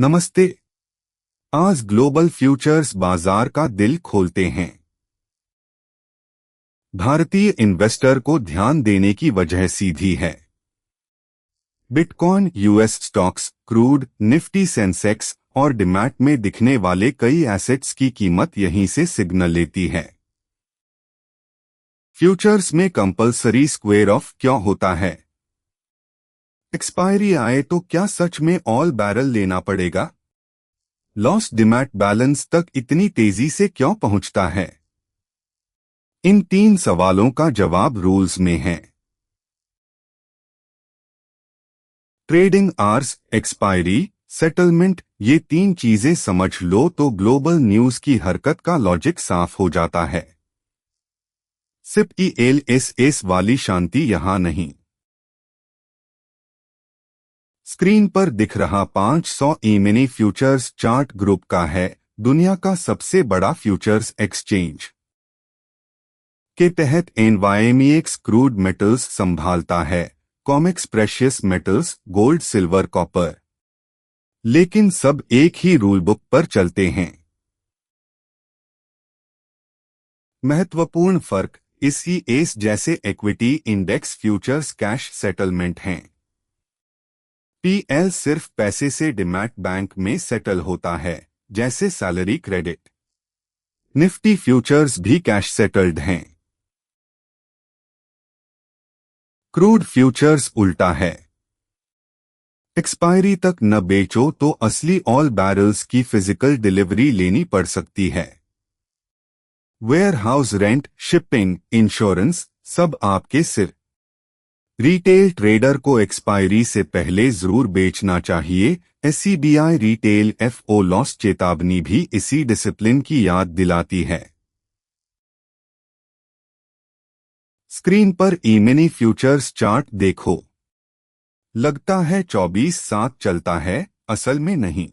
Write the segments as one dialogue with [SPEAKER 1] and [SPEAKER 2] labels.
[SPEAKER 1] नमस्ते। आज global futures बाजार का दिल खोलते हैं। भारतीय इन्वेस्टर को ध्यान देने की वजह सीधी है। Bitcoin, US stocks, crude, Nifty, Sensex और डीमैट में दिखने वाले कई एसेट्स की कीमत यहीं से सिग्नल लेती है। फ्यूचर्स में कंपलसरी स्क्वेयर ऑफ क्यों होता है? एक्सपायरी आए तो क्या सच में ऑल बैरल लेना पड़ेगा? लॉस डीमैट बैलेंस तक इतनी तेजी से क्यों पहुंचता है? इन 3 सवालों का जवाब रूल्स में है। ट्रेडिंग आवर्स, एक्सपायरी, सेटलमेंट, ये 3 चीजें समझ लो तो ग्लोबल न्यूज की हरकत का लॉजिक साफ हो जाता है। सिर्फ ELSS वाली शांति यहां नहीं। स्क्रीन पर दिख रहा 500 ई-मिनी फ्यूचर्स चार्ट ग्रुप का है, दुनिया का सबसे बड़ा फ्यूचर्स एक्सचेंज। के तहत NYMEX क्रूड मेटल्स संभालता है, COMEX precious metals, gold, silver, copper. लेकिन सब एक ही रूल बुक पर चलते हैं। महत्वपूर्ण फर्क, इस ES जैसे equity index futures cash settlement हैं। PL सिर्फ पैसे से डीमैट बैंक में सेटल होता है, जैसे सैलरी क्रेडिट। निफ्टी फ्यूचर्स भी कैश सेटल्ड हैं। क्रूड फ्यूचर्स उल्टा है। एक्सपायरी तक न बेचो तो असली ऑल बैरल्स की फिजिकल डिलीवरी लेनी पड़ सकती है। Warehouse rent, shipping, insurance, सब आपके सिर। रिटेल ट्रेडर को एक्सपायरी से पहले जरूर बेचना चाहिए। SCBI रिटेल FO लॉस चेतावनी भी इसी डिसिप्लिन की याद दिलाती है। स्क्रीन पर ई-मिनी फ्यूचर्स चार्ट देखो। लगता है 24/7 चलता है, असल में नहीं।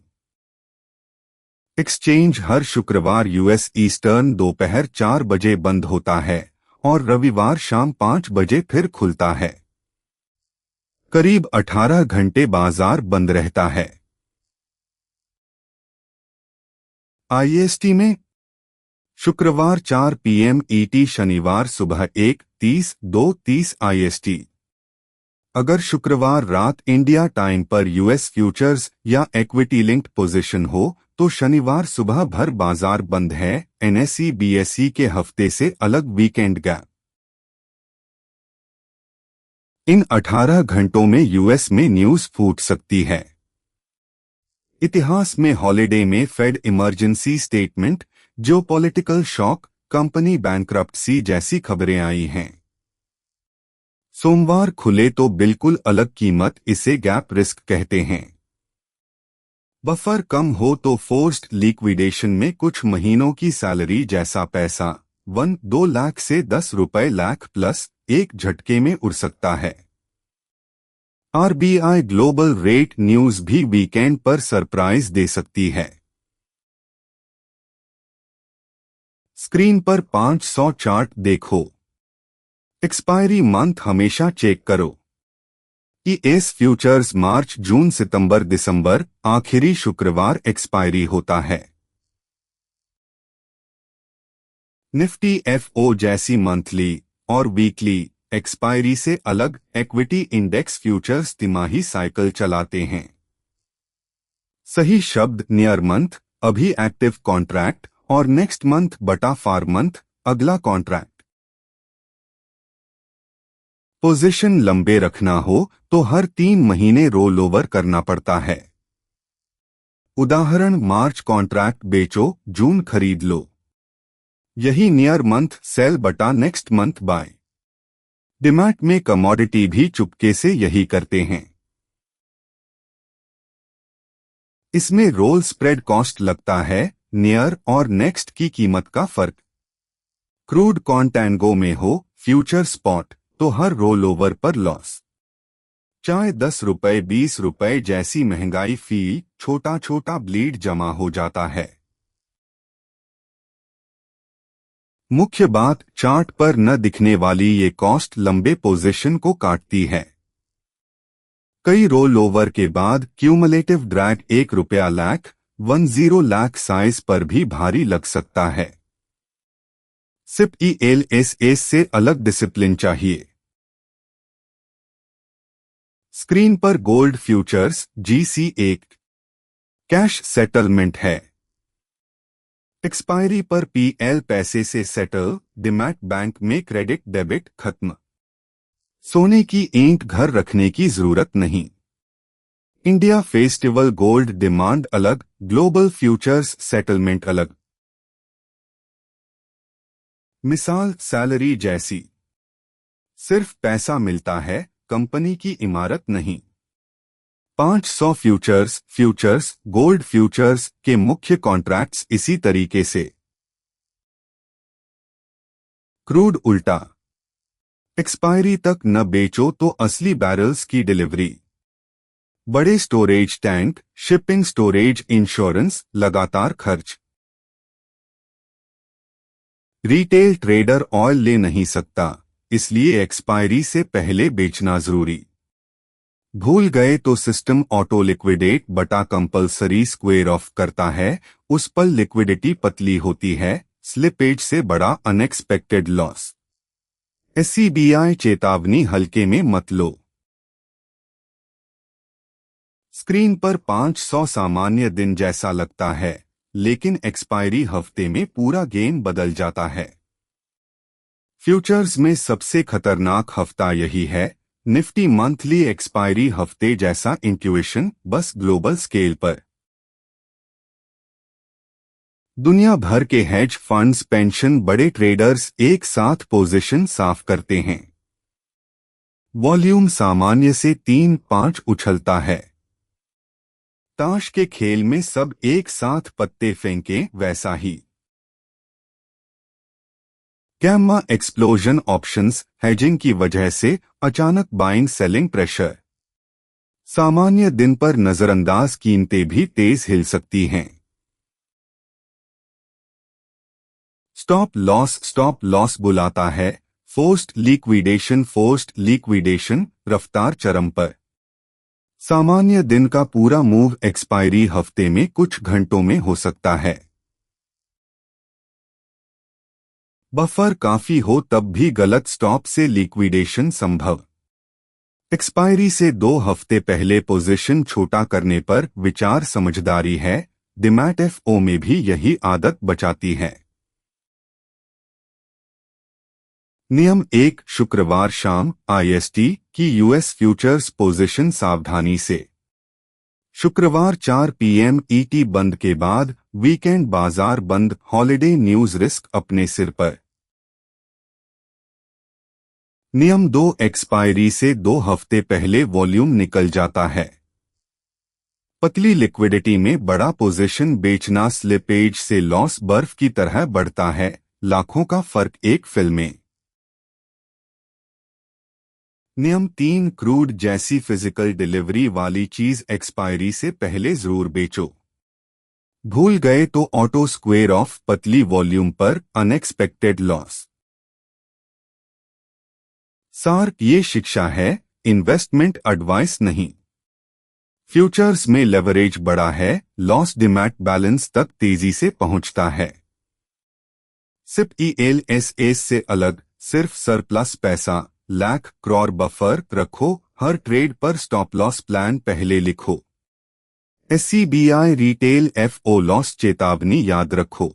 [SPEAKER 1] एक्सचेंज हर शुक्रवार US ईस्टर्न दोपहर 4 बजे बंद होता है और रविवार शाम 5 बजे फिर खुलता है। करीब 18 घंटे बाजार बंद रहता है। IST में शुक्रवार 4 PM ET, शनिवार सुबह 1:30, 2:30 IST। अगर शुक्रवार रात इंडिया टाइम पर US फ्यूचर्स या इक्विटी लिंक्ड पोजीशन हो तो शनिवार सुबह भर बाजार बंद है। NSE BSE के हफ्ते से अलग वीकेंड गैप। इन 18 घंटों में US में न्यूज फूट सकती है। इतिहास में हॉलिडे में Fed emergency statement, geopolitical shock, company bankruptcy जैसी खबरें आई हैं। सोमवार खुले तो बिल्कुल अलग कीमत, इसे गैप रिस्क कहते हैं। बफर कम हो तो फोर्स्ड लिक्विडेशन में कुछ महीनों की सैलरी जैसा पैसा 1-2 लाख से 10 रुपए लाख प्लस एक झटके में उड़ सकता है। RBI ग्लोबल रेट न्यूज भी वीकेंड पर सरप्राइज दे सकती है। स्क्रीन पर 500 चार्ट देखो। एक्सपायरी मंथ हमेशा चेक करो। ES फ्यूचर्स मार्च, जून, सितंबर, दिसंबर, आखिरी शुक्रवार एक्सपायरी होता है। निफ्टी FO जैसी मंथली और वीकली एक्सपायरी से अलग इक्विटी इंडेक्स फ्यूचर्स तिमाही साइकिल चलाते हैं। सही शब्द नियर मंथ, अभी एक्टिव कॉन्ट्रैक्ट, और नेक्स्ट मंथ बटा फार मंथ, अगला कॉन्ट्रैक्ट। पोजीशन लंबे रखना हो तो हर 3 महीने रोल ओवर करना पड़ता है। उदाहरण, मार्च कॉन्ट्रैक्ट बेचो, जून खरीद लो। यही नियर मंथ सेल बटा नेक्स्ट मंथ बाय। डीमैट में कमोडिटी भी चुपके से यही करते हैं। इसमें रोल स्प्रेड कॉस्ट लगता है, नियर और नेक्स्ट की कीमत का फर्क। क्रूड कॉन्टैंगो में हो, फ्यूचर स्पॉट, तो हर रोल ओवर पर लॉस। चाहे 10 रुपए 20 रुपए जैसी महंगाई फी, छोटा छोटा ब्लीड जमा हो जाता है। मुख्य बात, चार्ट पर न दिखने वाली ये कॉस्ट लंबे पोजीशन को काटती है। कई रोल ओवर के बाद क्यूमुलेटिव ड्रैग ₹1 लाख साइज पर भी भारी लग सकता है। सिप ELSS से अलग डिसिप्लिन चाहिए। स्क्रीन पर गोल्ड फ्यूचर्स GC एक कैश सेटलमेंट है। एक्सपायरी पर PL पैसे से सेटल, डीमैट बैंक में क्रेडिट डेबिट खत्म। सोने की ईंट घर रखने की जरूरत नहीं। इंडिया फेस्टिवल गोल्ड डिमांड अलग, ग्लोबल फ्यूचर्स सेटलमेंट अलग। मिसाल सैलरी जैसी, सिर्फ पैसा मिलता है, कंपनी की इमारत नहीं। 500 फ्यूचर्स गोल्ड फ्यूचर्स के मुख्य कॉन्ट्रैक्ट्स इसी तरीके से। क्रूड उल्टा, एक्सपायरी तक न बेचो तो असली बैरल्स की डिलीवरी। बड़े storage tank, shipping storage insurance, लगातार खर्च। रिटेल ट्रेडर ऑयल ले नहीं सकता, इसलिए एक्सपायरी से पहले बेचना जरूरी। भूल गए तो सिस्टम ऑटो लिक्विडेट बटा कंपलसरी स्क्वेयर ऑफ करता है, उस पर लिक्विडिटी पतली होती है, स्लिपेज से बड़ा अनएक्सपेक्टेड लॉस। SCBI चेतावनी हल्के में मत लो। स्क्रीन पर 500 सामान्य दिन जैसा लगता है, लेकिन एक्सपायरी हफ्ते में पूरा गेम बदल जाता है। फ्यूचर्स में सबसे खतरनाक हफ्ता यही है, निफ्टी मंथली एक्सपायरी हफ्ते जैसा इंट्यूशन, बस ग्लोबल स्केल पर। दुनिया भर के हेज फंड्स, पेंशन, बड़े ट्रेडर्स एक साथ पोजीशन साफ करते हैं। वॉल्यूम सामान्य से 3-5 उछलता है। ताश के खेल में सब एक साथ पत्ते फेंके, वैसा ही। गैम्मा एक्सप्लोजन ऑप्शंस, हेजिंग की वजह से अचानक बाइंग सेलिंग प्रेशर। सामान्य दिन पर नजरअंदाज कीमतें भी तेज हिल सकती हैं। स्टॉप लॉस बुलाता है, फोर्स्ड लिक्विडेशन, रफ्तार चरम पर। सामान्य दिन का पूरा मूव एक्सपायरी हफ्ते में कुछ घंटों में हो सकता है। बफर काफी हो तब भी गलत स्टॉप से लिक्विडेशन संभव। एक्सपायरी से 2 हफ्ते पहले पोजीशन छोटा करने पर विचार समझदारी है, डीमैट FO में भी यही आदत बचाती है। नियम 1, शुक्रवार शाम IST की US फ्यूचर्स पोजीशन सावधानी से। शुक्रवार 4 PM ET बंद के बाद वीकेंड बाजार बंद, हॉलिडे न्यूज रिस्क अपने सिर पर। नियम 2, एक्सपायरी से 2 हफ्ते पहले वॉल्यूम निकल जाता है। पतली लिक्विडिटी में बड़ा पोजीशन बेचना, स्लिपेज से लॉस बर्फ की तरह बढ़ता है, लाखों का फर्क एक फिल में। नियम 3, क्रूड जैसी फिजिकल डिलीवरी वाली चीज एक्सपायरी से पहले जरूर बेचो। भूल गए तो ऑटो स्क्वेयर ऑफ, पतली वॉल्यूम पर अनएक्सपेक्टेड लॉस। सार, ये शिक्षा है, इन्वेस्टमेंट एडवाइस नहीं। फ्यूचर्स में लेवरेज बड़ा है, लॉस डीमैट बैलेंस तक तेजी से पहुंचता है। सिप ELSS से अलग, सिर्फ सरप्लस पैसा, लाख करोड़ बफर रखो, हर ट्रेड पर स्टॉप लॉस प्लान पहले लिखो। SCBI रिटेल FO लॉस चेतावनी याद रखो।